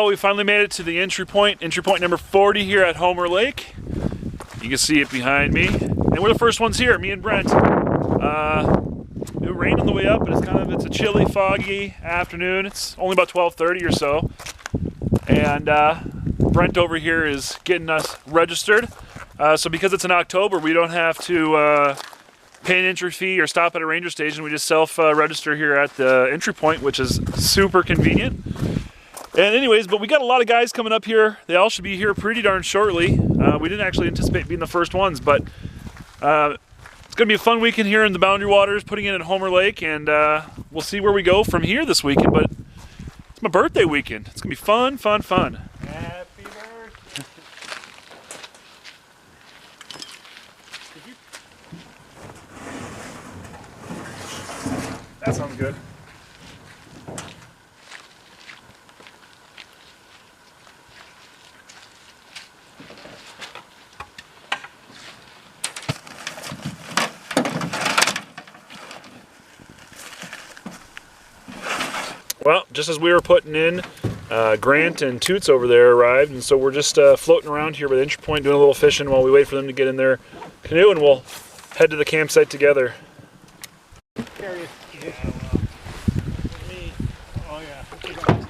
Well, we finally made it to the entry point number 40 here at Homer Lake. You can see it behind me. And we're the first ones here, me and Brent. It rained on the way up, but it's a chilly, foggy afternoon. It's only about 12:30 or so. And Brent over here is getting us registered. So because it's in October, we don't have to pay an entry fee or stop at a ranger station. We just self-register here at the entry point, which is super convenient. And anyways, but we got a lot of guys coming up here. They all should be here pretty darn shortly. We didn't actually anticipate being the first ones, but it's gonna be a fun weekend here in the Boundary Waters, putting in at Homer Lake, and we'll see where we go from here this weekend. But it's my birthday weekend. It's gonna be fun, fun, fun. Happy birthday. That sounds good. Well, just as we were putting in, Grant and Toots over there arrived, and so we're just floating around here by the entry point doing a little fishing while we wait for them to get in their canoe, and we'll head to the campsite together.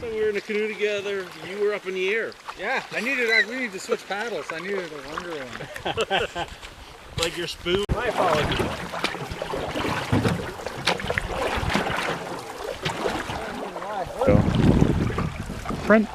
We were in a canoe together. You were up in the air. Yeah, we need to switch paddles. I needed a longer one. Like your spoon. My apologies. So, Brent.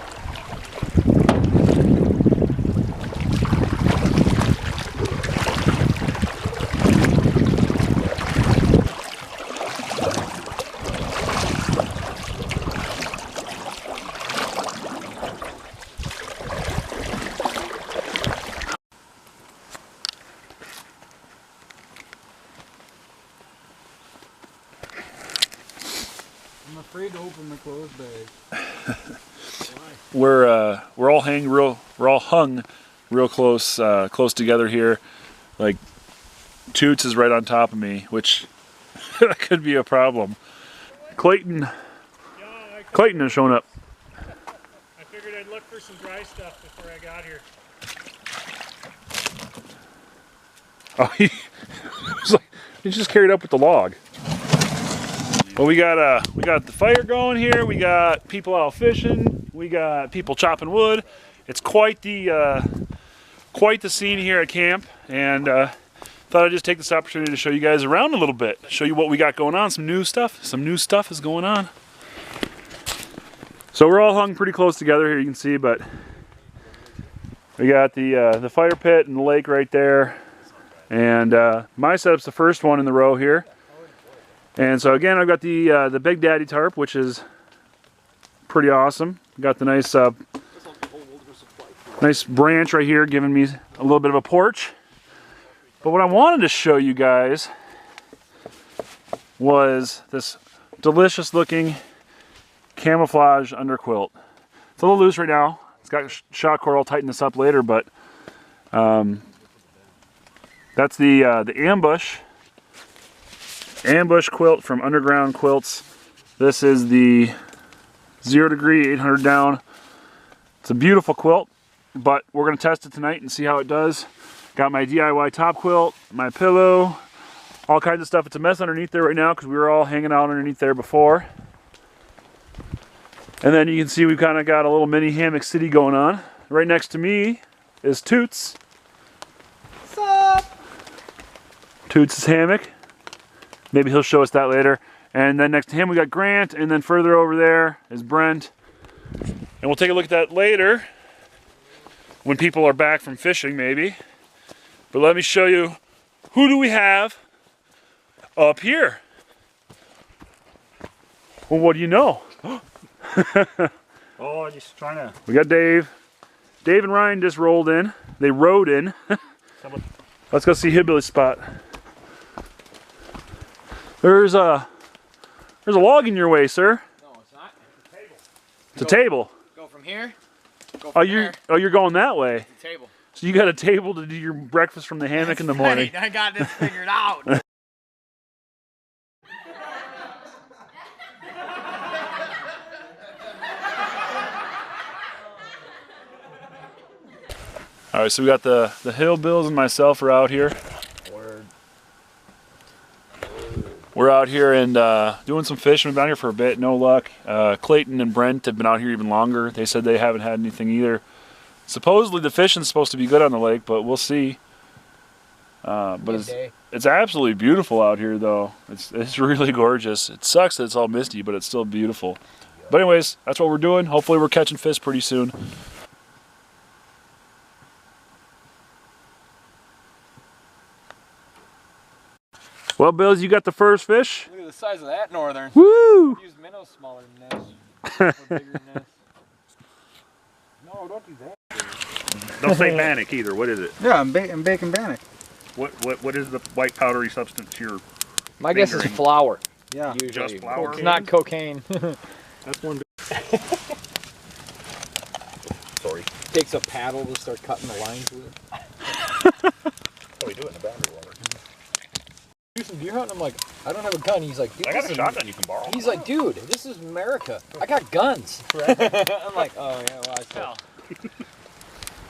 I'm afraid to open the clothes bag. We're all hung real close together here. Like Toots is right on top of me, which that could be a problem. Clayton has shown up. I figured I'd look for some dry stuff before I got here. Oh, he just carried up with the log. Well, we got the fire going here. We got people out fishing. We got people chopping wood. It's quite the scene here at camp, and thought I'd just take this opportunity to show you guys around a little bit, show you what we got going on. Some new stuff is going on. So we're all hung pretty close together here, you can see, but we got the fire pit and the lake right there, and my setup's the first one in the row here. And so again, I've got the Big Daddy tarp, which is pretty awesome. Got the nice branch right here, giving me a little bit of a porch. But what I wanted to show you guys was this delicious looking camouflage underquilt. It's a little loose right now. It's got shock cord. I'll tighten this up later, but that's the ambush quilt from Underground Quilts. This is the 0 degree 800 down. It's a beautiful quilt, but we're going to test it tonight and see how it does. Got my DIY top quilt, my pillow, all kinds of stuff. It's a mess underneath there right now because we were all hanging out underneath there before. And then you can see we've kind of got a little mini hammock city going on. Right next to me is Toots. What's up? Toots' hammock. Maybe he'll show us that later. And then next to him we got Grant, and then further over there is Brent. And we'll take a look at that later when people are back from fishing maybe. But let me show you, who do we have up here? Well, what do you know? Oh, just trying to. We got Dave. Dave and Ryan just rolled in. They rode in. Let's go see Hillbilly's spot. There's a log in your way, sir. No, it's not. It's a table. It's a table. Go from here. Go from there. You're going that way. It's a table. So you got a table to do your breakfast from the hammock in the morning. Right. I got this figured out. All right, so we got the hillbills and myself are out here. We're out here and doing some fishing. We've been out here for a bit, no luck. Clayton and Brent have been out here even longer. They said they haven't had anything either. Supposedly the fishing's supposed to be good on the lake, but we'll see. But it's absolutely beautiful out here, though. It's really gorgeous. It sucks that it's all misty, but it's still beautiful. But anyways, that's what we're doing. Hopefully we're catching fish pretty soon. Well, Bills, you got the first fish? Look at the size of that northern. Woo! Use minnows smaller than this. Or bigger than this. No, don't do that. Don't say bannock either. What is it? Yeah, I'm baking bannock. What is the white powdery substance you're My guess is flour. Yeah. Usually. just flour? It's not cocaine. That's one. Sorry. Takes a paddle to start cutting the lines with it. Oh, we do it in the boundary water. Do some deer hunting. I'm like, I don't have a gun. He's like, dude, I got this a is- shotgun you can borrow. He's like, dude, this is America. I got guns. I'm like, oh yeah, well I still.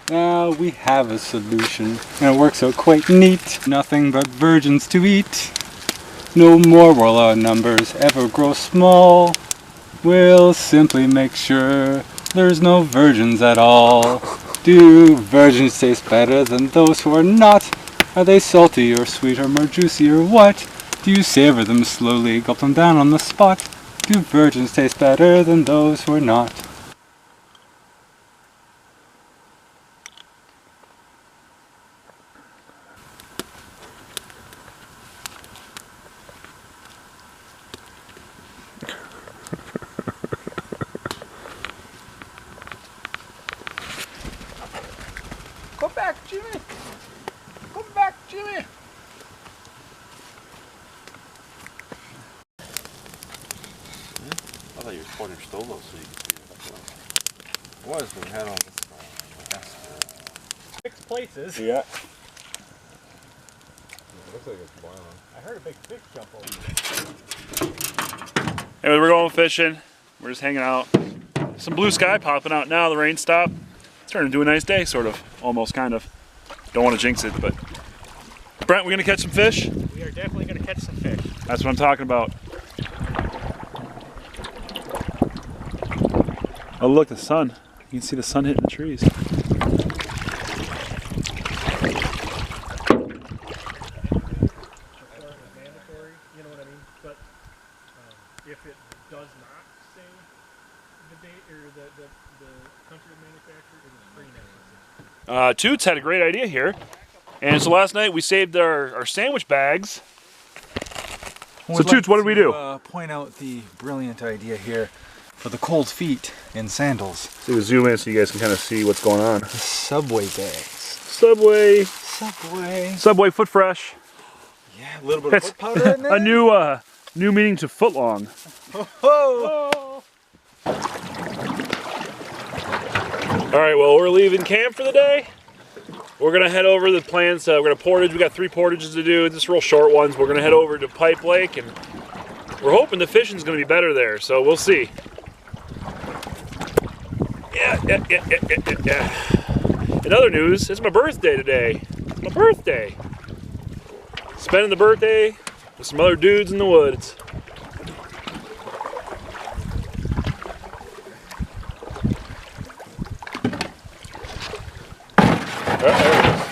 Now we have a solution, and it works out quite neat. Nothing but virgins to eat. No more will our numbers ever grow small. We'll simply make sure there's no virgins at all. Do virgins taste better than those who are not? Are they salty or sweet or more juicy or what? Do you savor them slowly, gulp them down on the spot? Do virgins taste better than those who are not? Come back, Jimmy. Come back, Jimmy. I thought you recorded your solo so you could see it. It was, but we had all this. 6 places. Yeah. It looks like it's boiling. I heard a big fish jump over. Anyway, we're going fishing. We're just hanging out. Some blue sky popping out now. The rain stopped. It's turning into a nice day, sort of. Almost, kind of. Don't want to jinx it, but... Brent, we're going to catch some fish? We are definitely going to catch some fish. That's what I'm talking about. Oh, look, the sun. You can see the sun hitting the trees. Mandatory, you know what I mean? But if it does not say the date or the country of manufacture, it is free now. Toots had a great idea here. And so last night we saved our sandwich bags. So Toots, what did we do? Point out the brilliant idea here for the cold feet in sandals. So you zoom in so you guys can kind of see what's going on. The Subway bags. Subway. Subway. Foot fresh. Yeah, a little bit That's of foot powder in there. a new meaning to foot long. Oh. All right, well, we're leaving camp for the day. We're gonna head over the plans. We're gonna portage. We got 3 portages to do, just real short ones. We're gonna head over to Pipe Lake, and we're hoping the fishing's gonna be better there. So we'll see. Yeah. In other news, it's my birthday today. My birthday. Spending the birthday with some other dudes in the woods. There it is.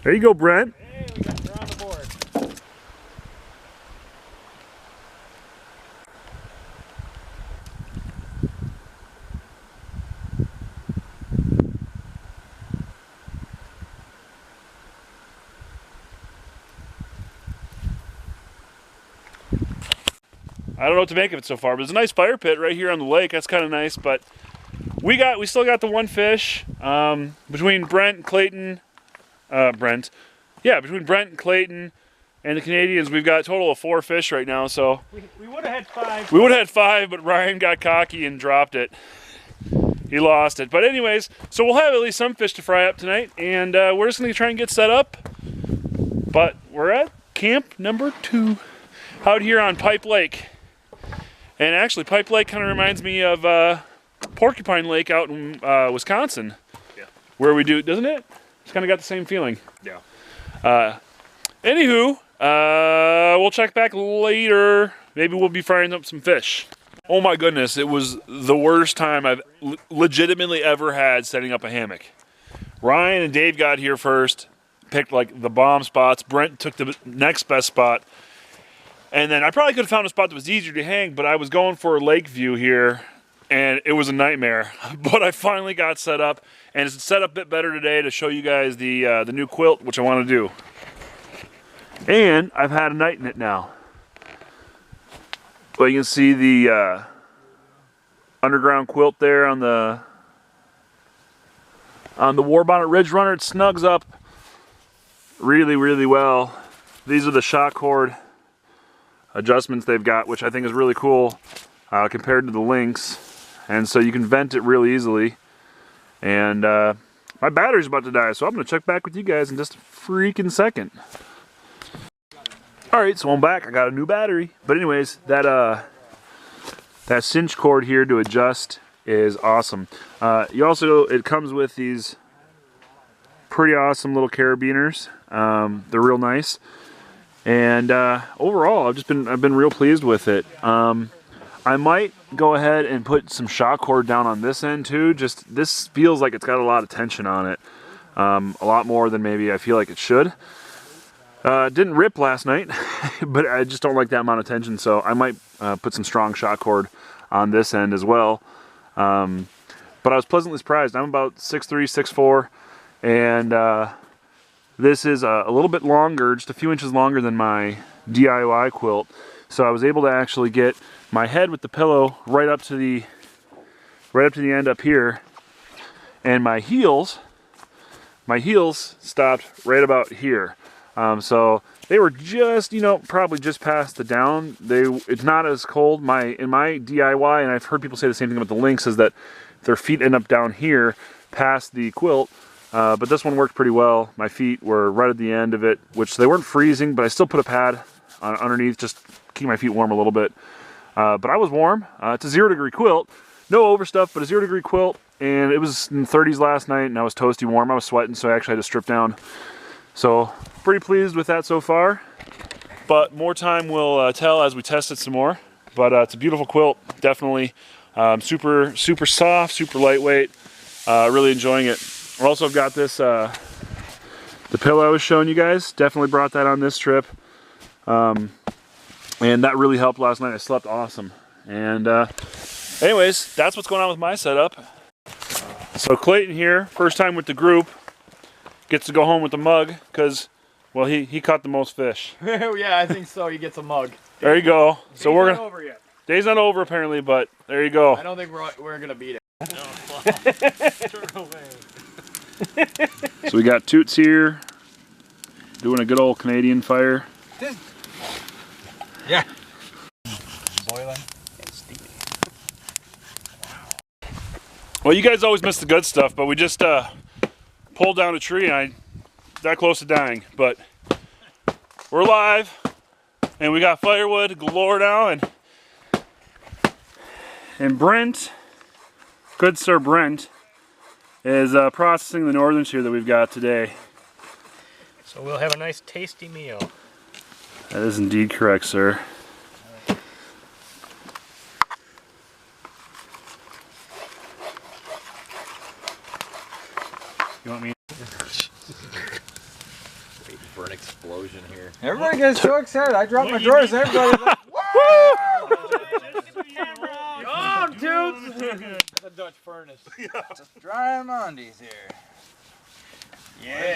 There you go, Brent. Hey, we're on the board. I don't know what to make of it so far, but there's a nice fire pit right here on the lake. That's kind of nice, but we still got the one fish between Brent, Clayton, Brent. Yeah, between Brent and Clayton and the Canadians, we've got a total of 4 fish right now. So We would have had 5. we would have had 5, but Ryan got cocky and dropped it. He lost it. But anyways, so we'll have at least some fish to fry up tonight, and we're just gonna try and get set up. But we're at camp number 2 out here on Pipe Lake. And actually, Pipe Lake kind of reminds me of Porcupine Lake out in Wisconsin. Yeah. Where we do, doesn't it? It's kind of got the same feeling. Yeah. Anywho, we'll check back later. Maybe we'll be frying up some fish. Oh my goodness, it was the worst time I've legitimately ever had setting up a hammock. Ryan and Dave got here first, picked like the bomb spots. Brent took the next best spot. And then I probably could have found a spot that was easier to hang, but I was going for a lake view here, and it was a nightmare. But I finally got set up, and it's set up a bit better today to show you guys the new quilt, which I want to do. And I've had a night in it now. But you can see the underground quilt there on the War Bonnet Ridge Runner. It snugs up really, really well. These are the shock cord adjustments they've got, which I think is really cool compared to the Lynx. And so you can vent it really easily. And my battery's about to die, so I'm going to check back with you guys in just a freaking second. Alright, so I'm back. I got a new battery. But anyways, that cinch cord here to adjust is awesome. It comes with these pretty awesome little carabiners. They're real nice. And overall, I've been real pleased with it. I might go ahead and put some shock cord down on this end too. Just this feels like it's got a lot of tension on it, a lot more than maybe I feel like it should. Didn't rip last night, but I just don't like that amount of tension, so I might put some strong shock cord on this end as well. But I was pleasantly surprised. I'm about 6'3", 6'4", and this is a little bit longer, just a few inches longer than my DIY quilt. So I was able to actually get my head with the pillow right up to the end up here, and my heels stopped right about here. So they were just, probably just past the down. It's not as cold. In my DIY, and I've heard people say the same thing about the Lynx, is that their feet end up down here past the quilt. But this one worked pretty well. My feet were right at the end of it, which they weren't freezing, but I still put a pad underneath just to keep my feet warm a little bit. But I was warm. It's a 0-degree quilt. No overstuff, but a 0-degree quilt. And it was in the 30s last night, and I was toasty warm. I was sweating, so I actually had to strip down. So pretty pleased with that so far. But more time will tell as we test it some more. But it's a beautiful quilt, definitely. Super, super soft, super lightweight. Really enjoying it. Also, I've got this, the pillow I was showing you guys. Definitely brought that on this trip. And that really helped last night. I slept awesome. And anyways, that's what's going on with my setup. So Clayton here, first time with the group, gets to go home with the mug because, well, he caught the most fish. Yeah, I think so. He gets a mug. There you go. So Day's we're not gonna. over yet. Day's not over apparently, but there you go. I don't think we're gonna beat it. So we got Toots here, doing a good old Canadian fire. Yeah. Boiling and steaming. Well, you guys always miss the good stuff, but we just pulled down a tree and I'm that close to dying. But we're alive, and we got firewood galore now, and Brent, good Sir Brent, is processing the northerns here that we've got today. So we'll have a nice tasty meal. That is indeed correct, sir. You want me? Wait for an explosion here. Everybody gets so excited. I dropped my drawers and everybody's like, Oh, dude! The Dutch furnace. just dry them undies here.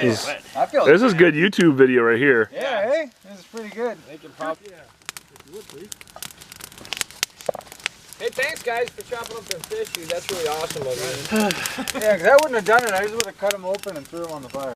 This Yeah. I feel is good YouTube video right here. Yeah, hey? This is pretty good. They can pop. Hey, thanks guys for chopping up them fish. That's really awesome of you. Yeah, because I wouldn't have done it. I just would have cut them open and threw them on the fire.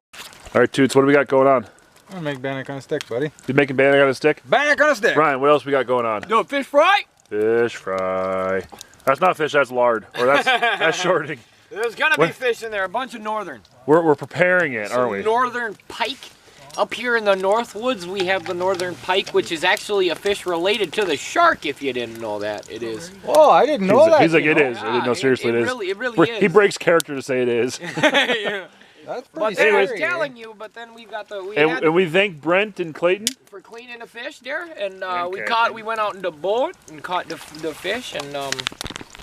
All right, Toots, what do we got going on? I'm gonna make bannock on a stick, buddy. You making bannock on a stick? Bannock on a stick! Ryan, what else we got going on? Do a fish fry? Fish fry. That's not fish, that's lard. Or that's shorting. There's gonna be fish in there, a bunch of northern. We're preparing it, aren't we? Northern pike. Up here in the North Woods, we have the northern pike, which is actually a fish related to the shark, if you didn't know that. It is. Oh, I didn't know that. He's like, it is. Yeah, I didn't know, seriously, it is. It really is. He breaks character to say it is. Yeah. That's But pretty then I was scary. telling you, but then we got the And we thank Brent and Clayton. for cleaning the fish there, and Okay. we went out in the boat and caught the fish, and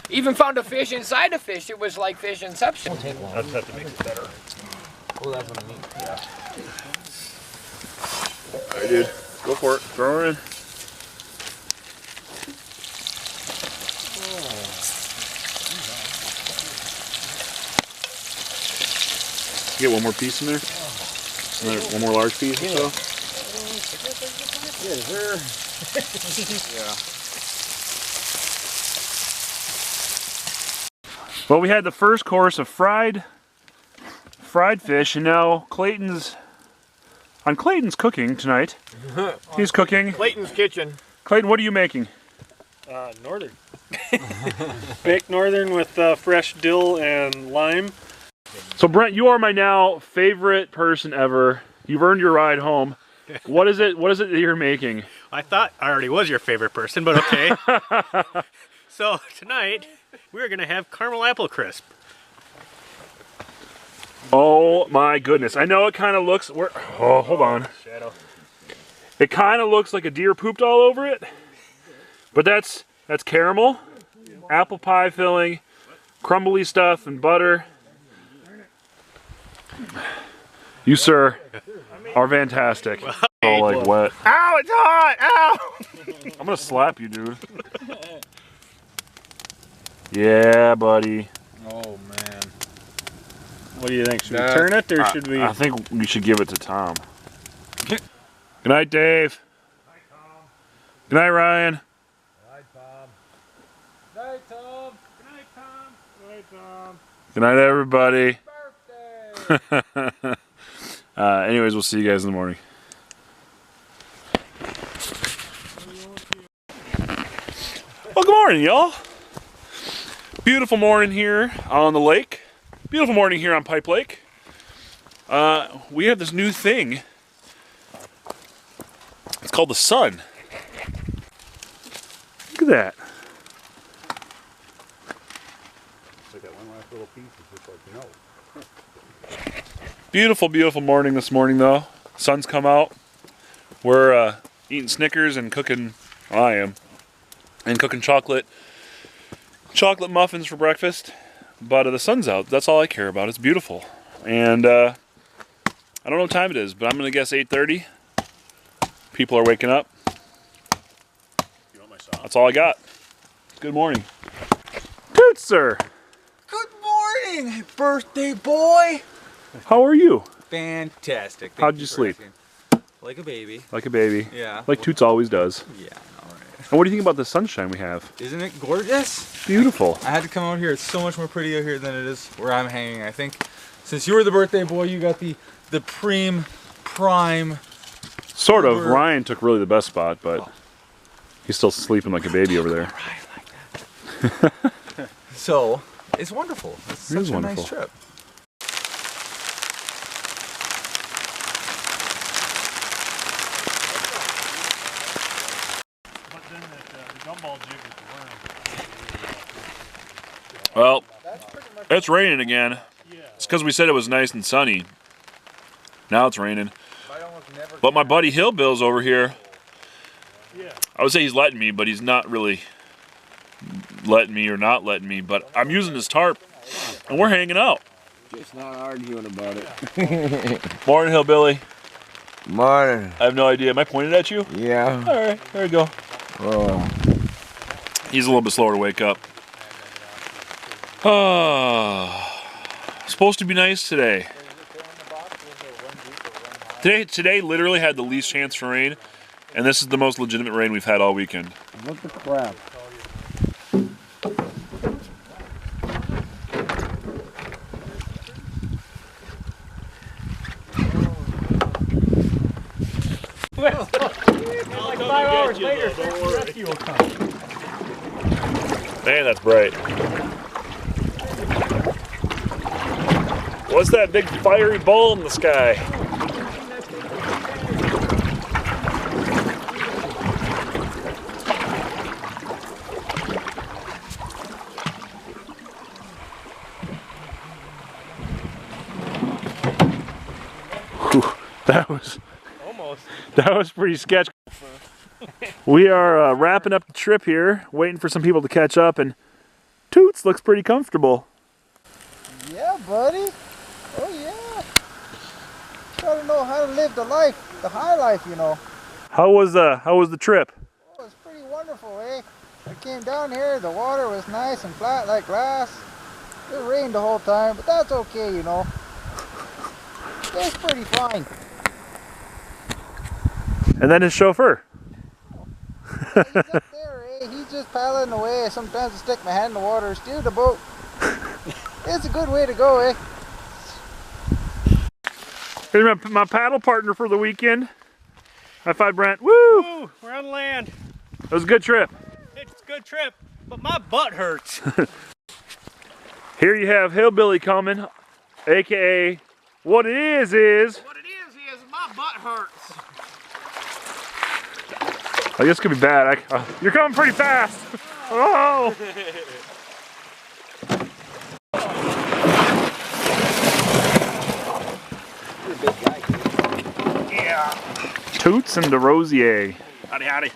even found a fish inside the fish. It was like fish inception. I just have to make it better. Oh, that's what I mean. Yeah. All right, dude. Go for it. Throw her in. Get one more piece in there. One more large piece or so. Yes, sir. Well, we had the first course of fried fish, and now Clayton's cooking tonight. He's cooking. Clayton's kitchen. Clayton, what are you making? Northern. Baked northern with fresh dill and lime. So Brent, you are my now favorite person ever. You've earned your ride home. What is it that you're making? I thought I already was your favorite person, but okay. So tonight, we're gonna have caramel apple crisp. Oh my goodness. I know it kind of looks, oh, hold on. Shadow. It kind of looks like a deer pooped all over it. But that's caramel, apple pie filling, crumbly stuff, and butter. You, sir, are fantastic. Oh, like wet. Ow, it's hot! Ow! I'm gonna slap you, dude. Yeah, buddy. Oh, man. What do you think? Should we turn it or should we? I think we should give it to Tom. Good night, Dave. Good night, Ryan. Night, Tom. Good night, everybody. Anyways, we'll see you guys in the morning. Well, good morning, y'all. Beautiful morning here on the lake. Beautiful morning here on Pipe Lake. We have this new thing. It's called the sun. Look at that. I got one last little piece. It's just like, no. Beautiful, beautiful morning this morning, though. Sun's come out. We're eating Snickers and cooking. Well, I am. And cooking chocolate muffins for breakfast. But the sun's out. That's all I care about. It's beautiful. And I don't know what time it is, but I'm going to guess 8:30. People are waking up. You want my sauce? That's all I got. Good morning. Good, sir. Good morning, birthday boy. How are you? Fantastic. Thank How'd you you for sleep? asking. Like a baby. Like a baby. Yeah. Like Toots always does. Yeah, all right. And what do you think about the sunshine we have? Isn't it gorgeous? Beautiful. I had to come out here. It's so much more pretty out here than it is where I'm hanging. I think since you were the birthday boy, you got the prime. Sort of. Uber- Ryan took really the best spot, but he's still sleeping like a baby over there. So it's wonderful. It's It such is a wonderful. nice trip. But then the gumball jig with the worm. Well, it's raining again. It's because we said it was nice and sunny. Now it's raining. But my buddy Hillbill's over here. I would say he's letting me, but he's not really letting me or not letting me. But I'm using his tarp, and we're hanging out. Just not arguing about it. Morning, Hillbilly. Morning. I have no idea. Am I pointed at you? Yeah. All right, there we go. Oh. He's a little bit slower to wake up. Supposed to be nice today. Today literally had the least chance for rain, and this is the most legitimate rain we've had all weekend. What the crap? Like 5 hours later, the rescue will come. Man, that's bright. What's that big fiery ball in the sky? That was pretty sketchy. We are wrapping up the trip here, waiting for some people to catch up, and Toots looks pretty comfortable. Yeah, buddy. Oh yeah. Gotta know how to live the life, the high life, you know. How was the trip? Oh, it was pretty wonderful, eh? I came down here, the water was nice and flat like glass. It rained the whole time, but that's okay, you know. It's pretty fine. And then his chauffeur. He's up there, eh? He's just paddling away. Sometimes I stick my hand in the water, steer the boat. It's a good way to go, eh? Here's my paddle partner for the weekend. High five, Brent. Woo! Woo, we're on land. It was a good trip. It's a good trip, but my butt hurts. Here you have Hillbilly coming, aka what it is. What it is my butt hurts. I guess it could be bad. You're coming pretty fast. Oh! Yeah. Toots and the Rosier. Howdy, howdy.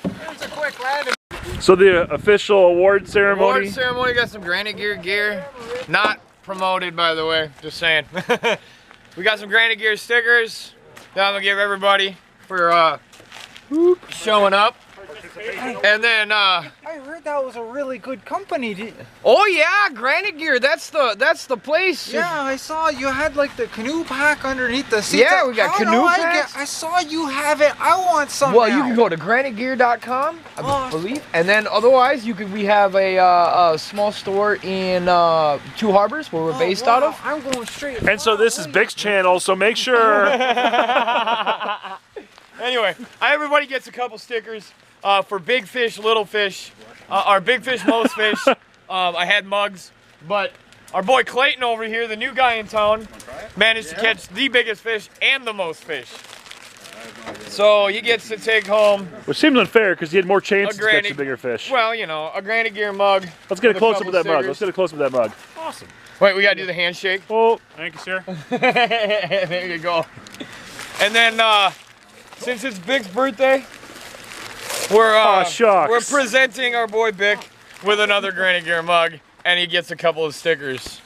It's a quick landing. So the official award ceremony. Award ceremony, got some Granite gear. Not promoted, by the way, just saying. We got some Granite Gear stickers that I'm gonna give everybody for showing up. And then I heard that was a really good company. oh yeah, Granite Gear, that's the place. Yeah, I saw you had like the canoe pack underneath the seat. Yeah, we got How canoe do I packs. I saw you have it. I want some Well, now. you can go to granitegear.com, I Oh. believe, and then otherwise we have a small store in Two Harbors where we're based out of. I'm going straight. And so this is Bix channel, so make sure. Anyway, everybody gets a couple stickers for big fish, little fish, our big fish, most fish. I had mugs, but our boy Clayton over here, the new guy in town, managed to catch the biggest fish and the most fish. So he gets to take home. Which seems unfair because he had more chances to catch Granite- a bigger fish. Well, you know, a Granite Gear mug. Let's get a with close up couple with that mug. stickers. Let's get a close up with that mug. Awesome. Wait, we gotta do the handshake. Oh, Thank you, sir. There you go. And then, since it's Big's birthday, we're shucks. presenting our boy Bick with another Granite Gear mug, and he gets a couple of stickers.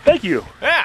thank you. Yeah.